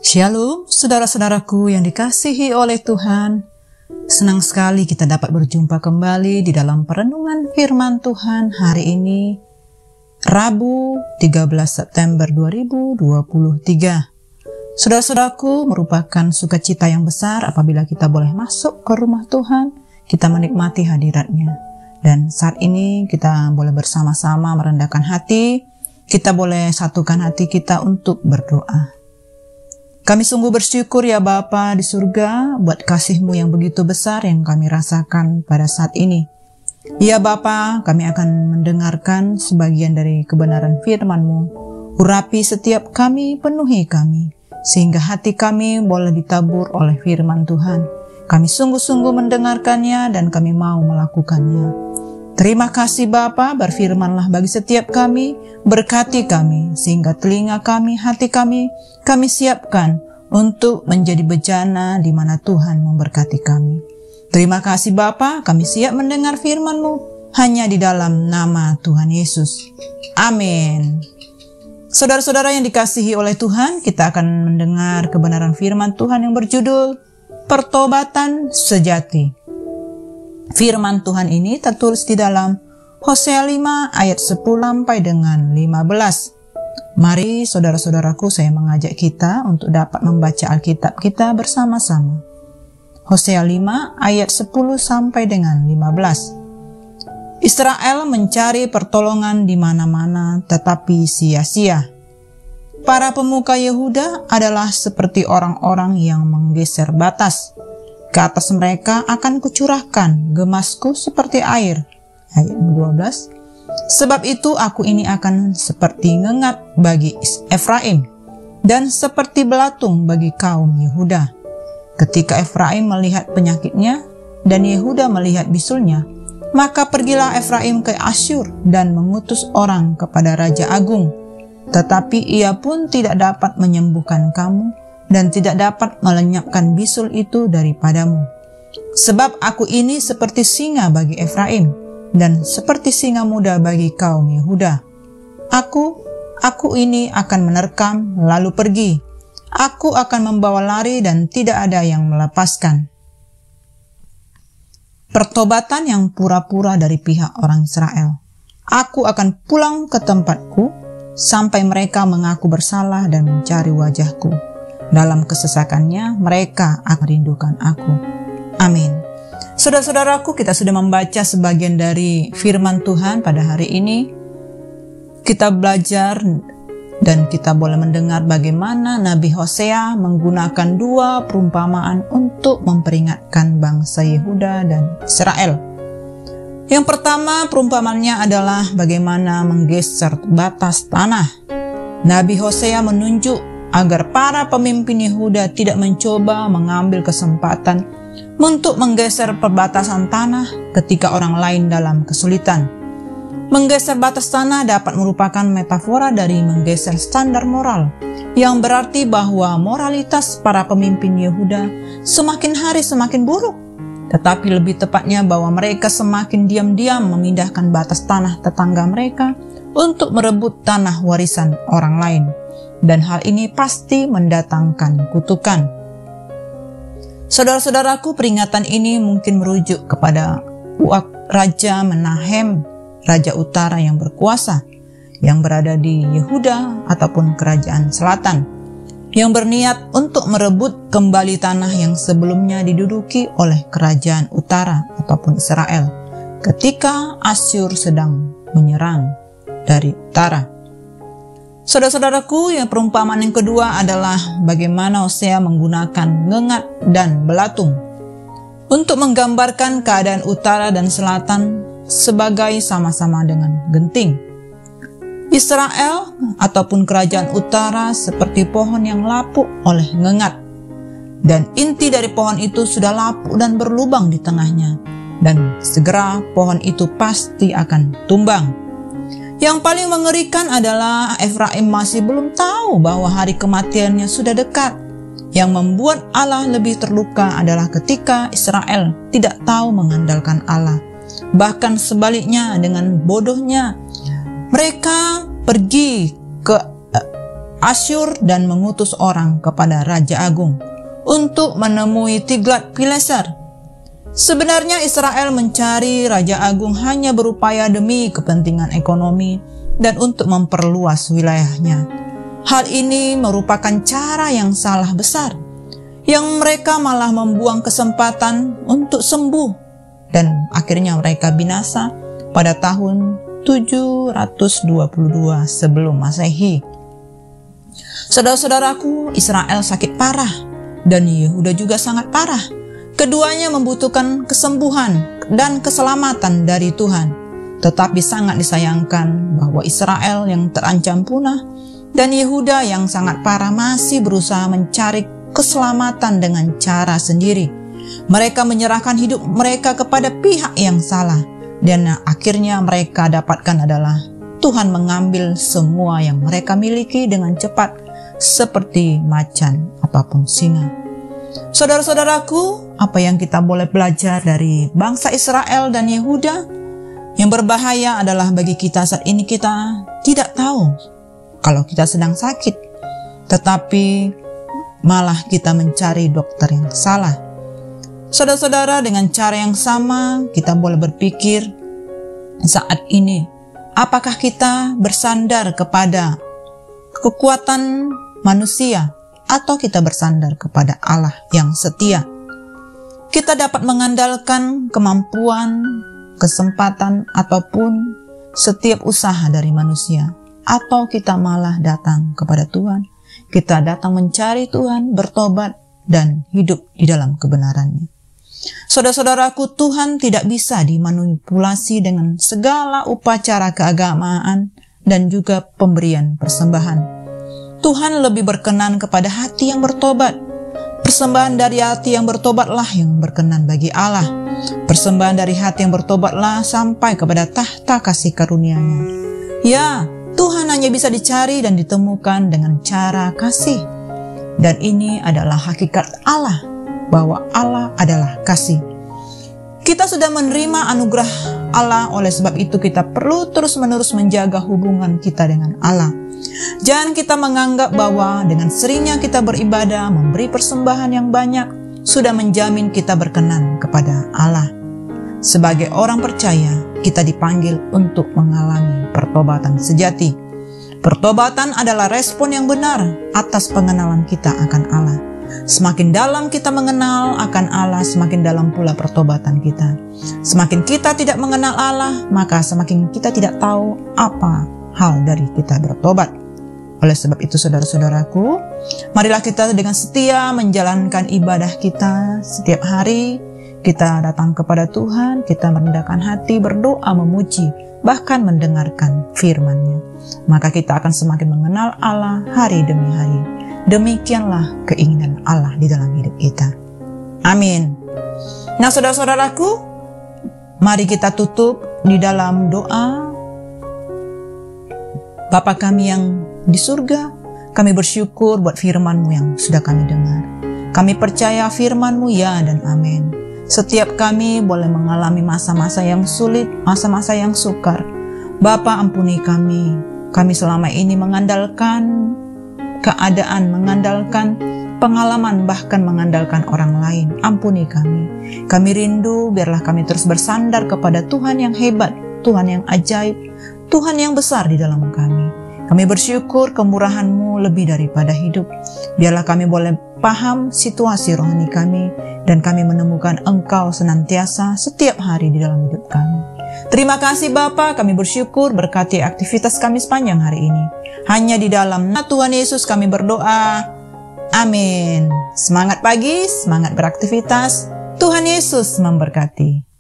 Shalom, saudara-saudaraku yang dikasihi oleh Tuhan. Senang sekali kita dapat berjumpa kembali di dalam perenungan firman Tuhan hari ini, Rabu 13 September 2023. Saudara-saudaraku, merupakan sukacita yang besar apabila kita boleh masuk ke rumah Tuhan, kita menikmati hadirat-Nya. Dan saat ini kita boleh bersama-sama merendahkan hati, kita boleh satukan hati kita untuk berdoa. Kami sungguh bersyukur ya Bapa di surga buat kasih-Mu yang begitu besar yang kami rasakan pada saat ini. Ya Bapa, kami akan mendengarkan sebagian dari kebenaran firman-Mu. Urapi setiap kami, penuhi kami, sehingga hati kami boleh ditabur oleh firman Tuhan. Kami sungguh-sungguh mendengarkannya dan kami mau melakukannya. Terima kasih Bapa, berfirmanlah bagi setiap kami, berkati kami, sehingga telinga kami, hati kami siapkan untuk menjadi bejana di mana Tuhan memberkati kami. Terima kasih Bapa, kami siap mendengar firman-Mu, hanya di dalam nama Tuhan Yesus. Amin. Saudara-saudara yang dikasihi oleh Tuhan, kita akan mendengar kebenaran firman Tuhan yang berjudul Pertobatan Sejati. Firman Tuhan ini tertulis di dalam Hosea 5 ayat 10 sampai dengan 15. Mari saudara-saudaraku, saya mengajak kita untuk dapat membaca Alkitab kita bersama-sama. Hosea 5 ayat 10 sampai dengan 15. Israel mencari pertolongan di mana-mana tetapi sia-sia. Para pemuka Yehuda adalah seperti orang-orang yang menggeser batas. Ke atas mereka akan kucurahkan gemasku seperti air. Ayat 12. Sebab itu aku ini akan seperti ngengat bagi Efraim dan seperti belatung bagi kaum Yehuda. Ketika Efraim melihat penyakitnya dan Yehuda melihat bisulnya, maka pergilah Efraim ke Asyur dan mengutus orang kepada Raja Agung. Tetapi ia pun tidak dapat menyembuhkan kamu dan tidak dapat melenyapkan bisul itu daripadamu. Sebab aku ini seperti singa bagi Efraim, dan seperti singa muda bagi kaum Yehuda. Aku ini akan menerkam lalu pergi. Aku akan membawa lari dan tidak ada yang melepaskan. Pertobatan yang pura-pura dari pihak orang Israel. Aku akan pulang ke tempatku, sampai mereka mengaku bersalah dan mencari wajahku. Dalam kesesakannya, mereka akan rindukan aku. Amin. Saudara-saudaraku, kita sudah membaca sebagian dari firman Tuhan pada hari ini. Kita belajar dan kita boleh mendengar bagaimana Nabi Hosea menggunakan dua perumpamaan untuk memperingatkan bangsa Yehuda dan Israel. Yang pertama, perumpamannya adalah bagaimana menggeser batas tanah. Nabi Hosea menunjuk agar para pemimpin Yehuda tidak mencoba mengambil kesempatan untuk menggeser perbatasan tanah ketika orang lain dalam kesulitan. Menggeser batas tanah dapat merupakan metafora dari menggeser standar moral, yang berarti bahwa moralitas para pemimpin Yehuda semakin hari semakin buruk. Tetapi lebih tepatnya bahwa mereka semakin diam-diam memindahkan batas tanah tetangga mereka untuk merebut tanah warisan orang lain. Dan hal ini pasti mendatangkan kutukan. Saudara-saudaraku, peringatan ini mungkin merujuk kepada Raja Menahem, Raja Utara yang berkuasa, yang berada di Yehuda ataupun Kerajaan Selatan, yang berniat untuk merebut kembali tanah yang sebelumnya diduduki oleh Kerajaan Utara ataupun Israel, ketika Asyur sedang menyerang dari utara. Saudara-saudaraku, yang perumpamaan yang kedua adalah bagaimana Hosea menggunakan ngengat dan belatung untuk menggambarkan keadaan utara dan selatan sebagai sama-sama dengan genting. Israel ataupun kerajaan utara seperti pohon yang lapuk oleh ngengat, dan inti dari pohon itu sudah lapuk dan berlubang di tengahnya, dan segera pohon itu pasti akan tumbang. Yang paling mengerikan adalah Efraim masih belum tahu bahwa hari kematiannya sudah dekat. Yang membuat Allah lebih terluka adalah ketika Israel tidak tahu mengandalkan Allah. Bahkan sebaliknya, dengan bodohnya mereka pergi ke Asyur dan mengutus orang kepada Raja Agung untuk menemui Tiglat-Pileser. Sebenarnya Israel mencari Raja Agung hanya berupaya demi kepentingan ekonomi dan untuk memperluas wilayahnya. Hal ini merupakan cara yang salah besar, yang mereka malah membuang kesempatan untuk sembuh, dan akhirnya mereka binasa pada tahun 722 sebelum Masehi. Saudara-saudaraku, Israel sakit parah dan Yehuda juga sangat parah. Keduanya membutuhkan kesembuhan dan keselamatan dari Tuhan. Tetapi sangat disayangkan bahwa Israel yang terancam punah dan Yehuda yang sangat parah masih berusaha mencari keselamatan dengan cara sendiri. Mereka menyerahkan hidup mereka kepada pihak yang salah, dan akhirnya mereka dapatkan adalah Tuhan mengambil semua yang mereka miliki dengan cepat seperti macan ataupun singa. Saudara-saudaraku, apa yang kita boleh belajar dari bangsa Israel dan Yehuda? Yang berbahaya adalah bagi kita saat ini kita tidak tahu kalau kita sedang sakit, tetapi malah kita mencari dokter yang salah. Saudara-saudara, dengan cara yang sama kita boleh berpikir saat ini, apakah kita bersandar kepada kekuatan manusia atau kita bersandar kepada Allah yang setia? Kita dapat mengandalkan kemampuan, kesempatan, ataupun setiap usaha dari manusia, atau kita malah datang kepada Tuhan. Kita datang mencari Tuhan, bertobat, dan hidup di dalam kebenarannya. Saudara-saudaraku, Tuhan tidak bisa dimanipulasi dengan segala upacara keagamaan dan juga pemberian persembahan. Tuhan lebih berkenan kepada hati yang bertobat. Persembahan dari hati yang bertobatlah yang berkenan bagi Allah. Persembahan dari hati yang bertobatlah sampai kepada tahta kasih karunia-Nya. Ya, Tuhan hanya bisa dicari dan ditemukan dengan cara kasih. Dan ini adalah hakikat Allah, bahwa Allah adalah kasih. Kita sudah menerima anugerah Allah, oleh sebab itu kita perlu terus-menerus menjaga hubungan kita dengan Allah. Jangan kita menganggap bahwa dengan seringnya kita beribadah, memberi persembahan yang banyak, sudah menjamin kita berkenan kepada Allah. Sebagai orang percaya, kita dipanggil untuk mengalami pertobatan sejati. Pertobatan adalah respon yang benar atas pengenalan kita akan Allah. Semakin dalam kita mengenal akan Allah, semakin dalam pula pertobatan kita. Semakin kita tidak mengenal Allah, maka semakin kita tidak tahu apa hal dari kita bertobat. Oleh sebab itu, saudara-saudaraku, marilah kita dengan setia menjalankan ibadah kita setiap hari. Kita datang kepada Tuhan, kita merendahkan hati, berdoa, memuji, bahkan mendengarkan firman-Nya. Maka kita akan semakin mengenal Allah hari demi hari. Demikianlah keinginan Allah di dalam hidup kita. Amin. Nah, saudara-saudaraku, mari kita tutup di dalam doa. Bapa kami yang di surga, kami bersyukur buat firman-Mu yang sudah kami dengar. Kami percaya firman-Mu ya dan amin. Setiap kami boleh mengalami masa-masa yang sulit, masa-masa yang sukar. Bapa, ampuni kami. Kami selama ini mengandalkan keadaan, mengandalkan pengalaman, bahkan mengandalkan orang lain. Ampuni kami. Kami rindu biarlah kami terus bersandar kepada Tuhan yang hebat, Tuhan yang ajaib, Tuhan yang besar di dalam kami. Kami bersyukur kemurahan-Mu lebih daripada hidup. Biarlah kami boleh paham situasi rohani kami, dan kami menemukan Engkau senantiasa setiap hari di dalam hidup kami. Terima kasih Bapa, kami bersyukur berkati aktivitas kami sepanjang hari ini. Hanya di dalam nama Tuhan Yesus kami berdoa. Amin. Semangat pagi, semangat beraktivitas. Tuhan Yesus memberkati.